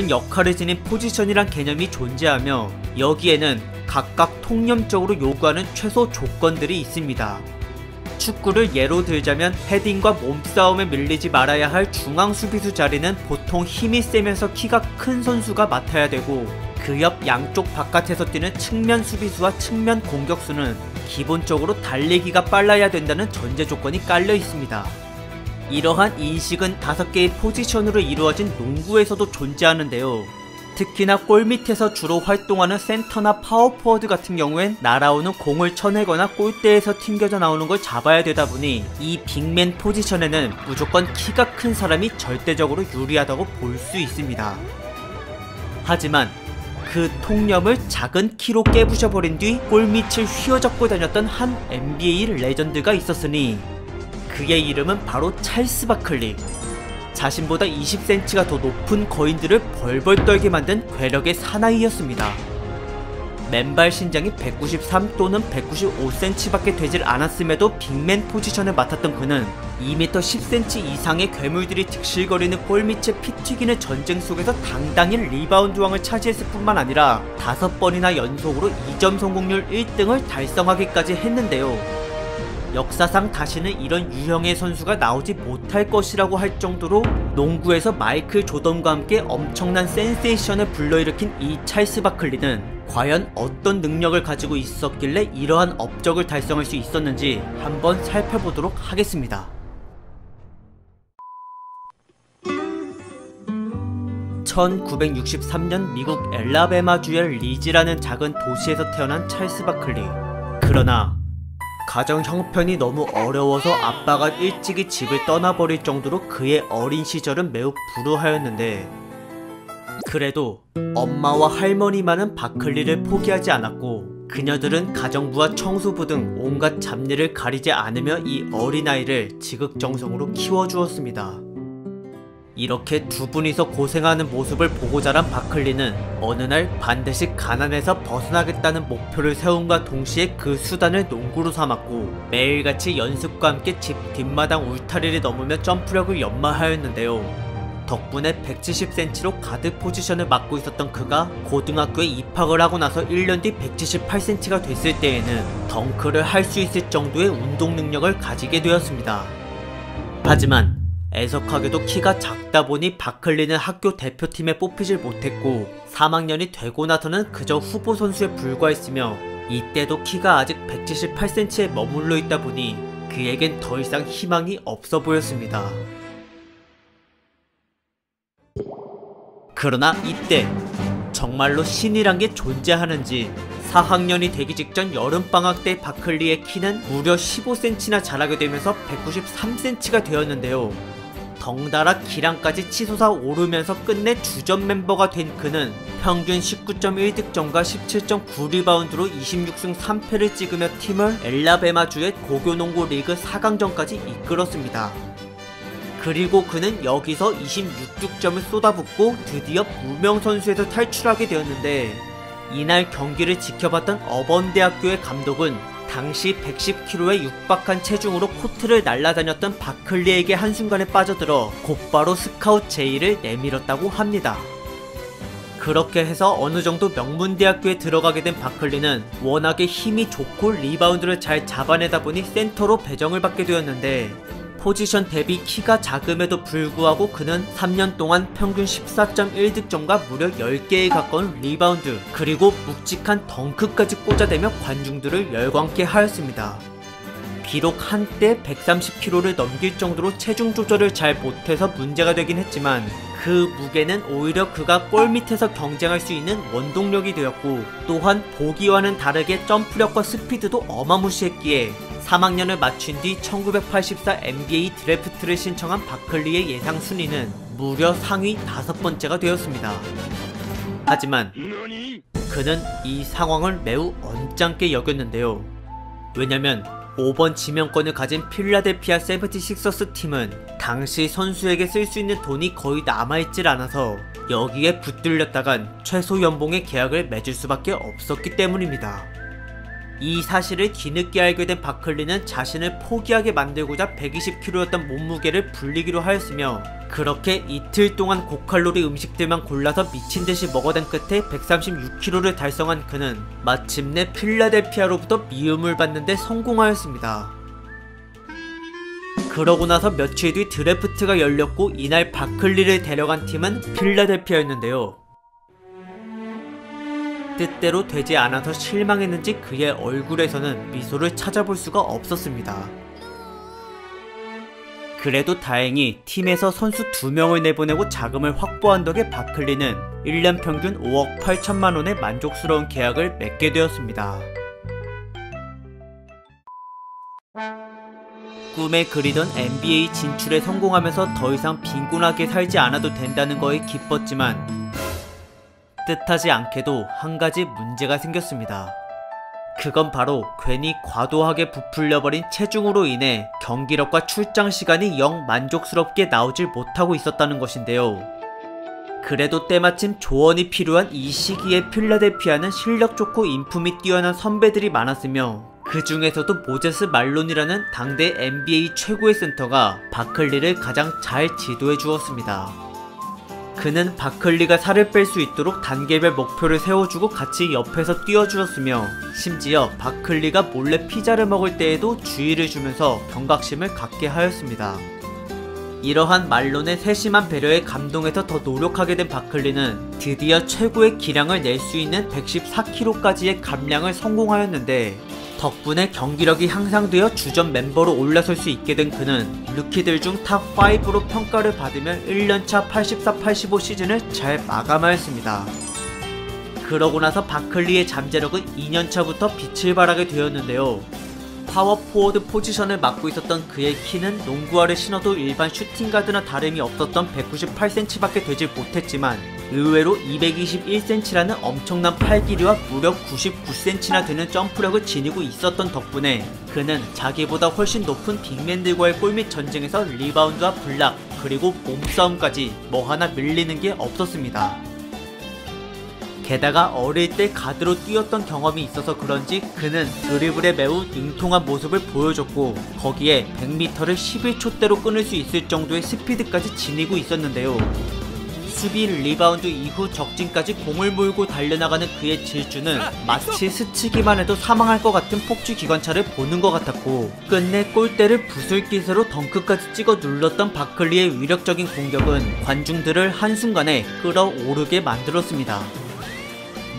역할을 지닌 포지션이란 개념이 존재하며 여기에는 각각 통념적으로 요구하는 최소 조건들이 있습니다. 축구를 예로 들자면 헤딩과 몸싸움에 밀리지 말아야 할 중앙 수비수 자리는 보통 힘이 세면서 키가 큰 선수가 맡아야 되고, 그 옆 양쪽 바깥에서 뛰는 측면 수비수와 측면 공격수는 기본적으로 달리기가 빨라야 된다는 전제 조건이 깔려 있습니다. 이러한 인식은 5개의 포지션으로 이루어진 농구에서도 존재하는데요. 특히나 골밑에서 주로 활동하는 센터나 파워포워드 같은 경우엔 날아오는 공을 쳐내거나 골대에서 튕겨져 나오는 걸 잡아야 되다 보니 이 빅맨 포지션에는 무조건 키가 큰 사람이 절대적으로 유리하다고 볼 수 있습니다. 하지만 그 통념을 작은 키로 깨부셔버린 뒤 골밑을 휘어잡고 다녔던 한 NBA 레전드가 있었으니 그의 이름은 바로 찰스 바클리. 자신보다 20cm가 더 높은 거인들을 벌벌 떨게 만든 괴력의 사나이였습니다. 맨발 신장이 193 또는 195cm 밖에 되질 않았음에도 빅맨 포지션을 맡았던 그는 2m 10cm 이상의 괴물들이 득실거리는 골밑에 피 튀기는 전쟁 속에서 당당히 리바운드 왕을 차지했을 뿐만 아니라 5번이나 연속으로 2점 성공률 1등을 달성하기까지 했는데요. 역사상 다시는 이런 유형의 선수가 나오지 못할 것이라고 할 정도로 농구에서 마이클 조던과 함께 엄청난 센세이션을 불러일으킨 이 찰스 바클리는 과연 어떤 능력을 가지고 있었길래 이러한 업적을 달성할 수 있었는지 한번 살펴보도록 하겠습니다. 1963년 미국 엘라베마주의 리즈라는 작은 도시에서 태어난 찰스 바클리. 그러나 가정 형편이 너무 어려워서 아빠가 일찍이 집을 떠나버릴 정도로 그의 어린 시절은 매우 불우하였는데, 그래도 엄마와 할머니만은 바클리를 포기하지 않았고 그녀들은 가정부와 청소부 등 온갖 잡일을 가리지 않으며 이 어린아이를 지극정성으로 키워주었습니다. 이렇게 두 분이서 고생하는 모습을 보고 자란 바클리는 어느 날 반드시 가난에서 벗어나겠다는 목표를 세움과 동시에 그 수단을 농구로 삼았고, 매일같이 연습과 함께 집 뒷마당 울타리를 넘으며 점프력을 연마하였는데요. 덕분에 170cm로 가드 포지션을 맡고 있었던 그가 고등학교에 입학을 하고 나서 1년 뒤 178cm가 됐을 때에는 덩크를 할 수 있을 정도의 운동 능력을 가지게 되었습니다. 하지만 애석하게도 키가 작다 보니 바클리는 학교 대표팀에 뽑히질 못했고 3학년이 되고 나서는 그저 후보 선수에 불과했으며, 이때도 키가 아직 178cm에 머물러 있다 보니 그에겐 더 이상 희망이 없어 보였습니다. 그러나 이때 정말로 신이란 게 존재하는지 4학년이 되기 직전 여름방학 때 바클리의 키는 무려 15cm나 자라게 되면서 193cm가 되었는데요. 덩달아 기량까지 치솟아 오르면서 끝내 주전 멤버가 된 그는 평균 19.1득점과 17.9리바운드로 26승 3패를 찍으며 팀을 엘라베마주의 고교농구 리그 4강전까지 이끌었습니다. 그리고 그는 여기서 26득점을 쏟아붓고 드디어 무명 선수에서 탈출하게 되었는데, 이날 경기를 지켜봤던 어번대학교의 감독은 당시 110kg에 육박한 체중으로 코트를 날아다녔던 바클리에게 한순간에 빠져들어 곧바로 스카웃 제의를 내밀었다고 합니다. 그렇게 해서 어느정도 명문대학교에 들어가게 된 바클리는 워낙에 힘이 좋고 리바운드를 잘 잡아내다 보니 센터로 배정을 받게 되었는데, 포지션 대비 키가 작음에도 불구하고 그는 3년 동안 평균 14.1득점과 무려 10개에 가까운 리바운드, 그리고 묵직한 덩크까지 꽂아대며 관중들을 열광케 하였습니다. 비록 한때 130kg를 넘길 정도로 체중 조절을 잘 못해서 문제가 되긴 했지만, 그 무게는 오히려 그가 골밑에서 경쟁할 수 있는 원동력이 되었고, 또한 보기와는 다르게 점프력과 스피드도 어마무시했기에 3학년을 마친 뒤 1984 NBA 드래프트를 신청한 바클리의 예상 순위는 무려 상위 5번째가 되었습니다. 하지만 그는 이 상황을 매우 언짢게 여겼는데요. 왜냐면 5번 지명권을 가진 필라델피아 세븐티식서스 팀은 당시 선수에게 쓸 수 있는 돈이 거의 남아있질 않아서 여기에 붙들렸다간 최소 연봉의 계약을 맺을 수밖에 없었기 때문입니다. 이 사실을 뒤늦게 알게 된 바클리는 자신을 포기하게 만들고자 120kg였던 몸무게를 불리기로 하였으며, 그렇게 이틀 동안 고칼로리 음식들만 골라서 미친듯이 먹어댄 끝에 136kg를 달성한 그는 마침내 필라델피아로부터 미움을 받는 데 성공하였습니다. 그러고 나서 며칠 뒤 드래프트가 열렸고, 이날 바클리를 데려간 팀은 필라델피아였는데요. 뜻대로 되지 않아서 실망했는지 그의 얼굴에서는 미소를 찾아볼 수가 없었습니다. 그래도 다행히 팀에서 선수 2명을 내보내고 자금을 확보한 덕에 바클리는 1년 평균 5억 8천만 원의 만족스러운 계약을 맺게 되었습니다. 꿈에 그리던 NBA 진출에 성공하면서 더 이상 빈곤하게 살지 않아도 된다는 거에 기뻤지만, 뜻하지 않게도 한 가지 문제가 생겼습니다. 그건 바로 괜히 과도하게 부풀려버린 체중으로 인해 경기력과 출장 시간이 영 만족스럽게 나오질 못하고 있었다는 것인데요. 그래도 때마침 조언이 필요한 이 시기에 필라델피아는 실력 좋고 인품이 뛰어난 선배들이 많았으며, 그 중에서도 모제스 말론이라는 당대 NBA 최고의 센터가 바클리를 가장 잘 지도해 주었습니다. 그는 바클리가 살을 뺄 수 있도록 단계별 목표를 세워주고 같이 옆에서 뛰어주었으며, 심지어 바클리가 몰래 피자를 먹을 때에도 주의를 주면서 경각심을 갖게 하였습니다. 이러한 말론의 세심한 배려에 감동해서 더 노력하게 된 바클리는 드디어 최고의 기량을 낼 수 있는 114kg까지의 감량을 성공하였는데, 덕분에 경기력이 향상되어 주전 멤버로 올라설 수 있게 된 그는 루키들 중 탑5로 평가를 받으며 1년차 84-85 시즌을 잘 마감하였습니다. 그러고 나서 바클리의 잠재력은 2년차부터 빛을 발하게 되었는데요. 파워포워드 포지션을 맡고 있었던 그의 키는 농구화를 신어도 일반 슈팅가드나 다름이 없었던 198cm밖에 되지 못했지만, 의외로 221cm라는 엄청난 팔 길이와 무려 99cm나 되는 점프력을 지니고 있었던 덕분에 그는 자기보다 훨씬 높은 빅맨들과의 골밑 전쟁에서 리바운드와 블락, 그리고 몸싸움까지 뭐 하나 밀리는 게 없었습니다. 게다가 어릴 때 가드로 뛰었던 경험이 있어서 그런지 그는 드리블에 매우 능통한 모습을 보여줬고, 거기에 100m를 11초대로 끊을 수 있을 정도의 스피드까지 지니고 있었는데요. 수비, 리바운드 이후 적진까지 공을 몰고 달려나가는 그의 질주는 마치 스치기만 해도 사망할 것 같은 폭주 기관차를 보는 것 같았고, 끝내 골대를 부술 기세로 덩크까지 찍어 눌렀던 바클리의 위력적인 공격은 관중들을 한순간에 끌어오르게 만들었습니다.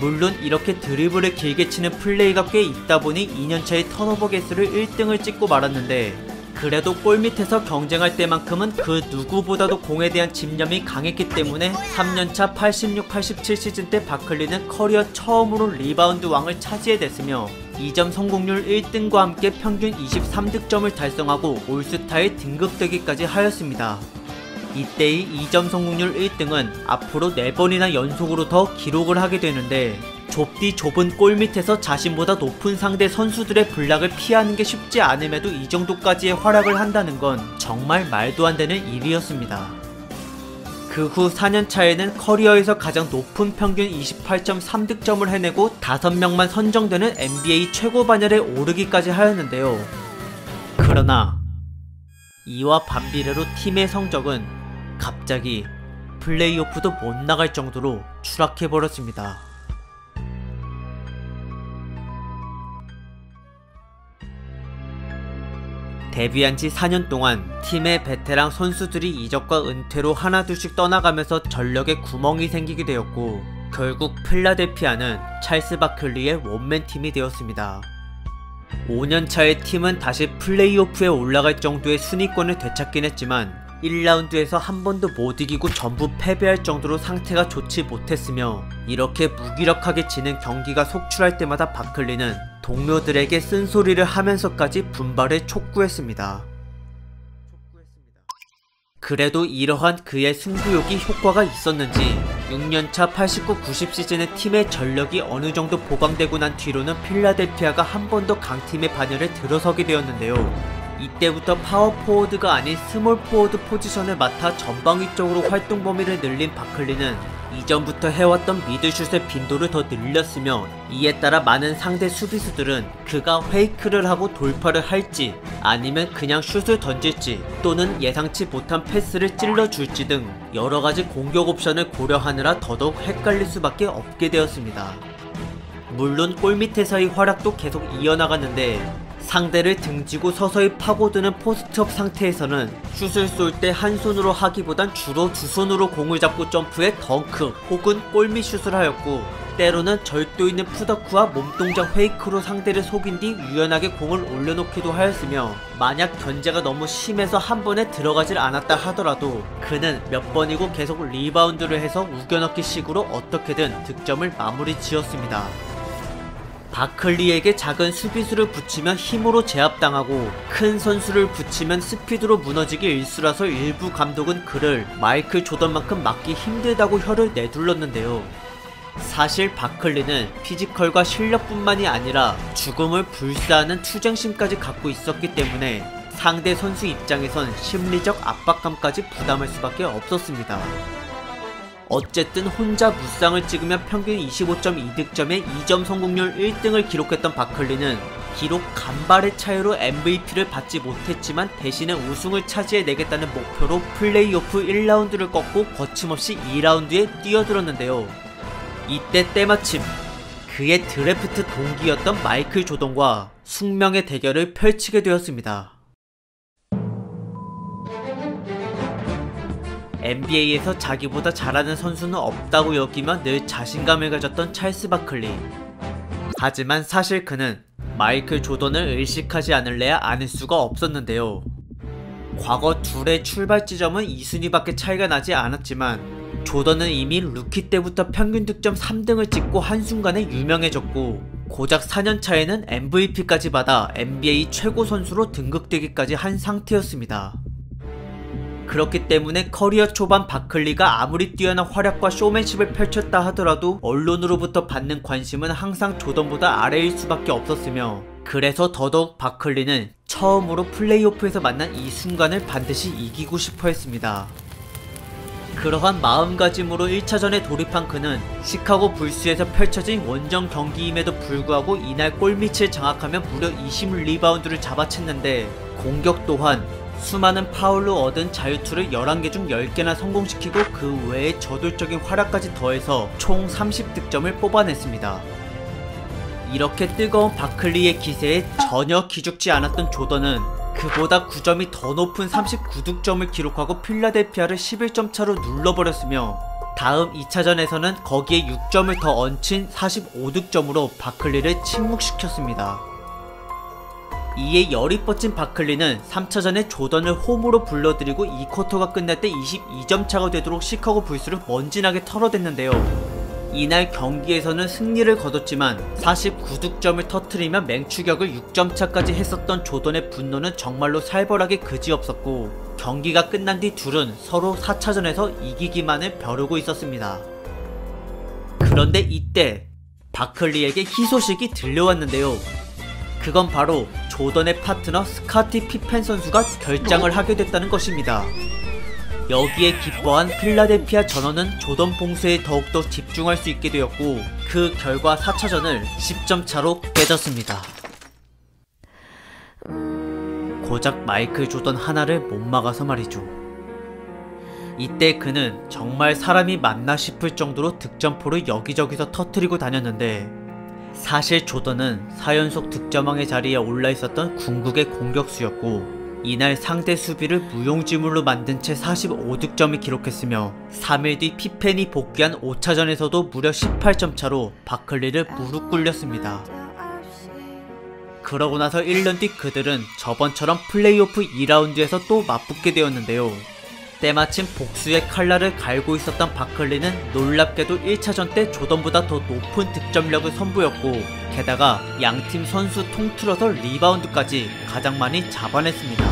물론 이렇게 드리블을 길게 치는 플레이가 꽤 있다 보니 2년차의 턴오버 개수를 1등을 찍고 말았는데, 그래도 골밑에서 경쟁할 때만큼은 그 누구보다도 공에 대한 집념이 강했기 때문에 3년차 86-87 시즌 때 바클리는 커리어 처음으로 리바운드 왕을 차지해냈으며 2점 성공률 1등과 함께 평균 23득점을 달성하고 올스타에 등극되기까지 하였습니다. 이때의 2점 성공률 1등은 앞으로 4번이나 연속으로 더 기록을 하게 되는데, 좁디 좁은 골밑에서 자신보다 높은 상대 선수들의 블락을 피하는 게 쉽지 않음에도 이 정도까지의 활약을 한다는 건 정말 말도 안 되는 일이었습니다. 그 후 4년차에는 커리어에서 가장 높은 평균 28.3득점을 해내고 5명만 선정되는 NBA 최고 반열에 오르기까지 하였는데요. 그러나 이와 반비례로 팀의 성적은 갑자기 플레이오프도 못 나갈 정도로 추락해버렸습니다. 데뷔한 지 4년 동안 팀의 베테랑 선수들이 이적과 은퇴로 하나둘씩 떠나가면서 전력에 구멍이 생기게 되었고, 결국 필라델피아는 찰스 바클리의 원맨 팀이 되었습니다. 5년차의 팀은 다시 플레이오프에 올라갈 정도의 순위권을 되찾긴 했지만 1라운드에서 한 번도 못 이기고 전부 패배할 정도로 상태가 좋지 못했으며, 이렇게 무기력하게 지는 경기가 속출할 때마다 바클리는 동료들에게 쓴소리를 하면서까지 분발을 촉구했습니다. 그래도 이러한 그의 승부욕이 효과가 있었는지 6년차 89-90 시즌의 팀의 전력이 어느 정도 보강되고 난 뒤로는 필라델피아가 한 번 더 강팀의 반열에 들어서게 되었는데요. 이때부터 파워포워드가 아닌 스몰포워드 포지션을 맡아 전방위 쪽으로 활동 범위를 늘린 바클리는 이전부터 해왔던 미드슛의 빈도를 더 늘렸으며 이에 따라 많은 상대 수비수들은 그가 페이크를 하고 돌파를 할지 아니면 그냥 슛을 던질지 또는 예상치 못한 패스를 찔러줄지 등 여러가지 공격 옵션을 고려하느라 더더욱 헷갈릴 수밖에 없게 되었습니다. 물론 골밑에서의 활약도 계속 이어나갔는데 상대를 등지고 서서히 파고드는 포스트업 상태에서는 슛을 쏠 때 한 손으로 하기보단 주로 두 손으로 공을 잡고 점프해 덩크 혹은 골밑 슛을 하였고 때로는 절도 있는 풋워크와 몸동작 페이크로 상대를 속인 뒤 유연하게 공을 올려놓기도 하였으며 만약 견제가 너무 심해서 한 번에 들어가질 않았다 하더라도 그는 몇 번이고 계속 리바운드를 해서 우겨넣기 식으로 어떻게든 득점을 마무리 지었습니다. 바클리에게 작은 수비수를 붙이면 힘으로 제압당하고 큰 선수를 붙이면 스피드로 무너지기 일쑤라서 일부 감독은 그를 마이클 조던만큼 막기 힘들다고 혀를 내둘렀는데요. 사실 바클리는 피지컬과 실력뿐만이 아니라 죽음을 불사하는 투쟁심까지 갖고 있었기 때문에 상대 선수 입장에선 심리적 압박감까지 부담할 수밖에 없었습니다. 어쨌든 혼자 무쌍을 찍으며 평균 25.2득점에 2점 성공률 1등을 기록했던 바클리는 비록 간발의 차이로 MVP를 받지 못했지만 대신에 우승을 차지해내겠다는 목표로 플레이오프 1라운드를 꺾고 거침없이 2라운드에 뛰어들었는데요. 이때 때마침 그의 드래프트 동기였던 마이클 조던과 숙명의 대결을 펼치게 되었습니다. NBA에서 자기보다 잘하는 선수는 없다고 여기며 늘 자신감을 가졌던 찰스 바클리. 하지만 사실 그는 마이클 조던을 의식하지 않을래야 않을 수가 없었는데요. 과거 둘의 출발 지점은 2순위밖에 차이가 나지 않았지만 조던은 이미 루키 때부터 평균 득점 3등을 찍고 한순간에 유명해졌고 고작 4년 차에는 MVP까지 받아 NBA 최고 선수로 등극되기까지 한 상태였습니다. 그렇기 때문에 커리어 초반 바클리가 아무리 뛰어난 활약과 쇼맨십을 펼쳤다 하더라도 언론으로부터 받는 관심은 항상 조던보다 아래일 수밖에 없었으며 그래서 더더욱 바클리는 처음으로 플레이오프에서 만난 이 순간을 반드시 이기고 싶어 했습니다. 그러한 마음가짐으로 1차전에 돌입한 그는 시카고 불스에서 펼쳐진 원정 경기임에도 불구하고 이날 골밑을 장악하며 무려 20리바운드를 잡아챘는데 공격 또한 수많은 파울로 얻은 자유투를 11개 중 10개나 성공시키고 그 외에 저돌적인 활약까지 더해서 총 30득점을 뽑아냈습니다. 이렇게 뜨거운 바클리의 기세에 전혀 기죽지 않았던 조던은 그보다 9점이 더 높은 39득점을 기록하고 필라델피아를 11점 차로 눌러버렸으며 다음 2차전에서는 거기에 6점을 더 얹힌 45득점으로 바클리를 침묵시켰습니다. 이에 열이 뻗친 바클리는 3차전에 조던을 홈으로 불러들이고 2쿼터가 끝날 때 22점 차가 되도록 시카고 불스를 먼지나게 털어댔는데요. 이날 경기에서는 승리를 거뒀지만 49득점을 터뜨리며 맹추격을 6점 차까지 했었던 조던의 분노는 정말로 살벌하게 그지없었고 경기가 끝난 뒤 둘은 서로 4차전에서 이기기만을 벼르고 있었습니다. 그런데 이때 바클리에게 희소식이 들려왔는데요. 그건 바로 조던의 파트너 스카티 피펜 선수가 결장을 하게 됐다는 것입니다. 여기에 기뻐한 필라델피아 전원은 조던 봉쇄에 더욱더 집중할 수 있게 되었고 그 결과 4차전을 10점 차로 깨졌습니다. 고작 마이클 조던 하나를 못 막아서 말이죠. 이때 그는 정말 사람이 맞나 싶을 정도로 득점포를 여기저기서 터뜨리고 다녔는데 사실 조던은 4연속 득점왕의 자리에 올라있었던 궁극의 공격수였고 이날 상대 수비를 무용지물로 만든 채 45득점을 기록했으며 3일 뒤 피펜이 복귀한 5차전에서도 무려 18점 차로 바클리를 무릎 꿇렸습니다. 그러고 나서 1년 뒤 그들은 저번처럼 플레이오프 2라운드에서 또 맞붙게 되었는데요. 때마침 복수의 칼날을 갈고 있었던 바클리는 놀랍게도 1차전 때 조던보다 더 높은 득점력을 선보였고 게다가 양팀 선수 통틀어서 리바운드까지 가장 많이 잡아냈습니다.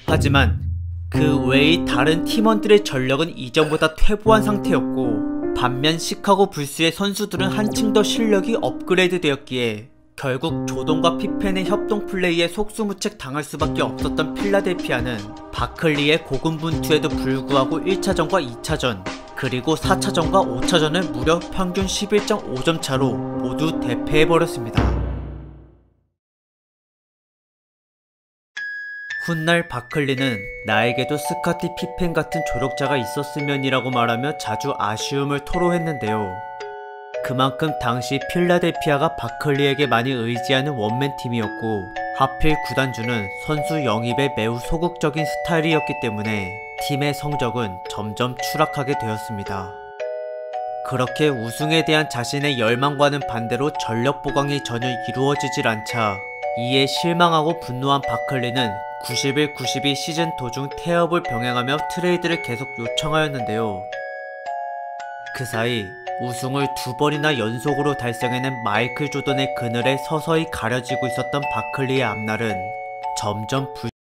하지만 그 외의 다른 팀원들의 전력은 이전보다 퇴보한 상태였고 반면 시카고 불스의 선수들은 한층 더 실력이 업그레이드 되었기에 결국 조던과 피펜의 협동 플레이에 속수무책 당할 수밖에 없었던 필라델피아는 바클리의 고군분투에도 불구하고 1차전과 2차전 그리고 4차전과 5차전을 무려 평균 11.5점 차로 모두 대패해버렸습니다. 훗날 바클리는 나에게도 스카티 피펜 같은 조력자가 있었으면이라고 말하며 자주 아쉬움을 토로했는데요. 그만큼 당시 필라델피아가 바클리에게 많이 의지하는 원맨 팀이었고, 하필 구단주는 선수 영입에 매우 소극적인 스타일이었기 때문에 팀의 성적은 점점 추락하게 되었습니다. 그렇게 우승에 대한 자신의 열망과는 반대로 전력 보강이 전혀 이루어지질 않자 이에 실망하고 분노한 바클리는 91-92 시즌 도중 태업을 병행하며 트레이드를 계속 요청하였는데요. 그 사이 우승을 2번이나 연속으로 달성해낸 마이클 조던의 그늘에 서서히 가려지고 있었던 바클리의 앞날은 점점